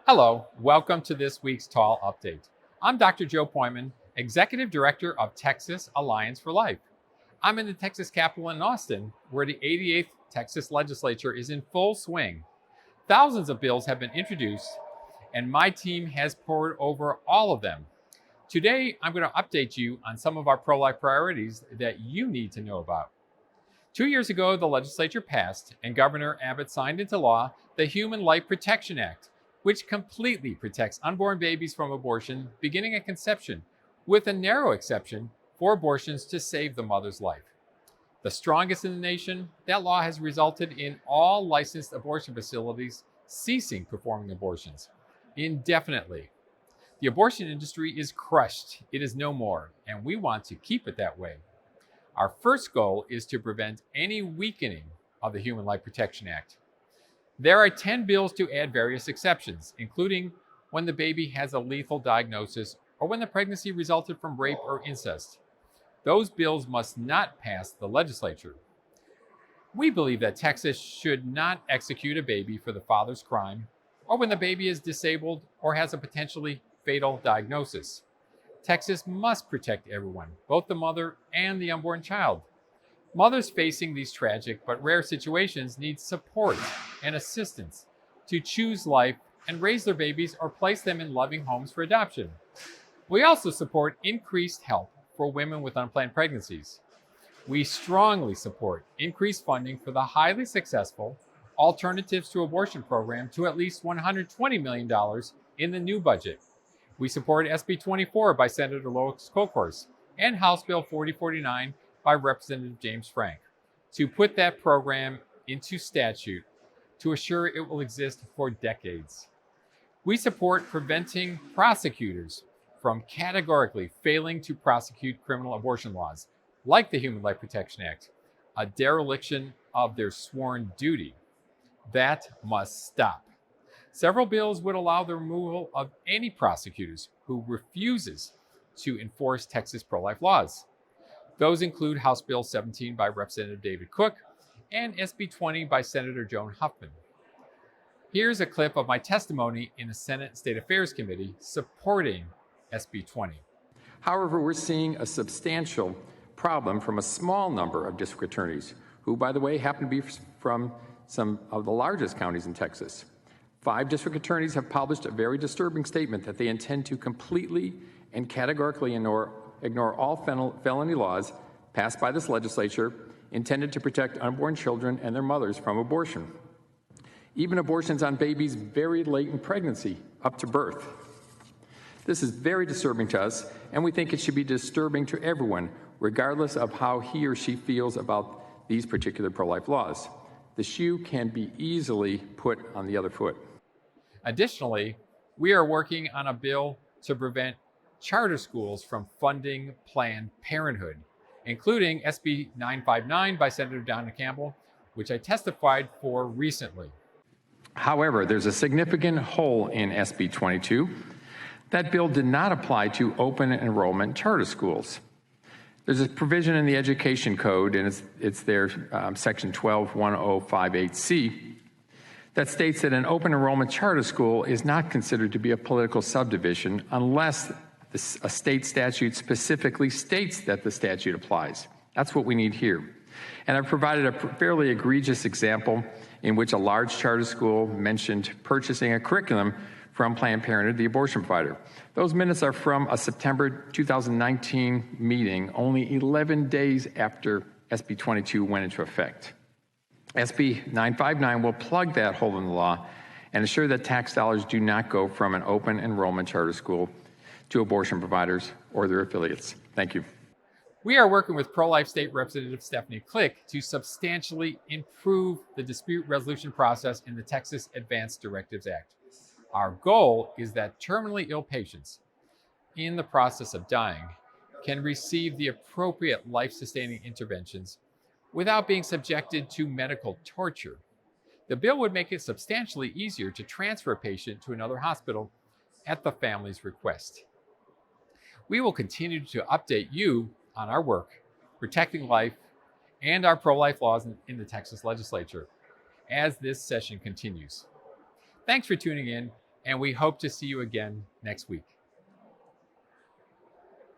Hello, welcome to this week's TAL update. I'm Dr. Joe Pojman, Executive Director of Texas Alliance for Life. I'm in the Texas Capitol in Austin, where the 88th Texas Legislature is in full swing. Thousands of bills have been introduced, and my team has pored over all of them. Today, I'm going to update you on some of our pro-life priorities that you need to know about. 2 years ago, the legislature passed and Governor Abbott signed into law the Human Life Protection Act, which completely protects unborn babies from abortion beginning at conception, with a narrow exception for abortions to save the mother's life. The strongest in the nation, that law has resulted in all licensed abortion facilities ceasing performing abortions indefinitely. The abortion industry is crushed. It is no more, and we want to keep it that way. Our first goal is to prevent any weakening of the Human Life Protection Act. There are 10 bills to add various exceptions, including when the baby has a lethal diagnosis or when the pregnancy resulted from rape or incest. Those bills must not pass the legislature. We believe that Texas should not execute a baby for the father's crime or when the baby is disabled or has a potentially fatal diagnosis. Texas must protect everyone, both the mother and the unborn child. Mothers facing these tragic but rare situations need support and assistance to choose life and raise their babies or place them in loving homes for adoption. We also support increased help for women with unplanned pregnancies. We strongly support increased funding for the highly successful Alternatives to Abortion program to at least $120 million in the new budget. We support SB 24 by Senator Lois Kolkhorst and House Bill 4049 by Representative James Frank to put that program into statute to assure it will exist for decades. We support preventing prosecutors from categorically failing to prosecute criminal abortion laws, like the Human Life Protection Act, a dereliction of their sworn duty. That must stop. Several bills would allow the removal of any prosecutors who refuses to enforce Texas pro-life laws. Those include House Bill 17 by Representative David Cook and SB 20 by Senator Joan Huffman. Here's a clip of my testimony in the Senate State Affairs Committee supporting SB 20. However, we're seeing a substantial problem from a small number of district attorneys, who, by the way, happen to be from some of the largest counties in Texas. 5 district attorneys have published a very disturbing statement that they intend to completely and categorically ignore all felony laws passed by this legislature intended to protect unborn children and their mothers from abortion, even abortions on babies very late in pregnancy, up to birth. This is very disturbing to us, and we think it should be disturbing to everyone, regardless of how he or she feels about these particular pro-life laws. The shoe can be easily put on the other foot. Additionally, we are working on a bill to prevent charter schools from funding Planned Parenthood, including SB 959 by Senator Donna Campbell, which I testified for recently. However, there's a significant hole in SB 22. That bill did not apply to open enrollment charter schools. There's a provision in the Education Code, and it's there, Section 121058C, that states that an open enrollment charter school is not considered to be a political subdivision unless a state statute specifically states that the statute applies. That's what we need here. And I've provided a fairly egregious example in which a large charter school mentioned purchasing a curriculum from Planned Parenthood, the abortion provider. Those minutes are from a September 2019 meeting, only 11 days after SB 22 went into effect. SB 959 will plug that hole in the law and ensure that tax dollars do not go from an open enrollment charter school to abortion providers or their affiliates. Thank you. We are working with pro-life state representative Stephanie Click to substantially improve the dispute resolution process in the Texas Advanced Directives Act. Our goal is that terminally ill patients in the process of dying can receive the appropriate life-sustaining interventions without being subjected to medical torture. The bill would make it substantially easier to transfer a patient to another hospital at the family's request. We will continue to update you on our work protecting life and our pro-life laws in the Texas legislature as this session continues. Thanks for tuning in, and we hope to see you again next week.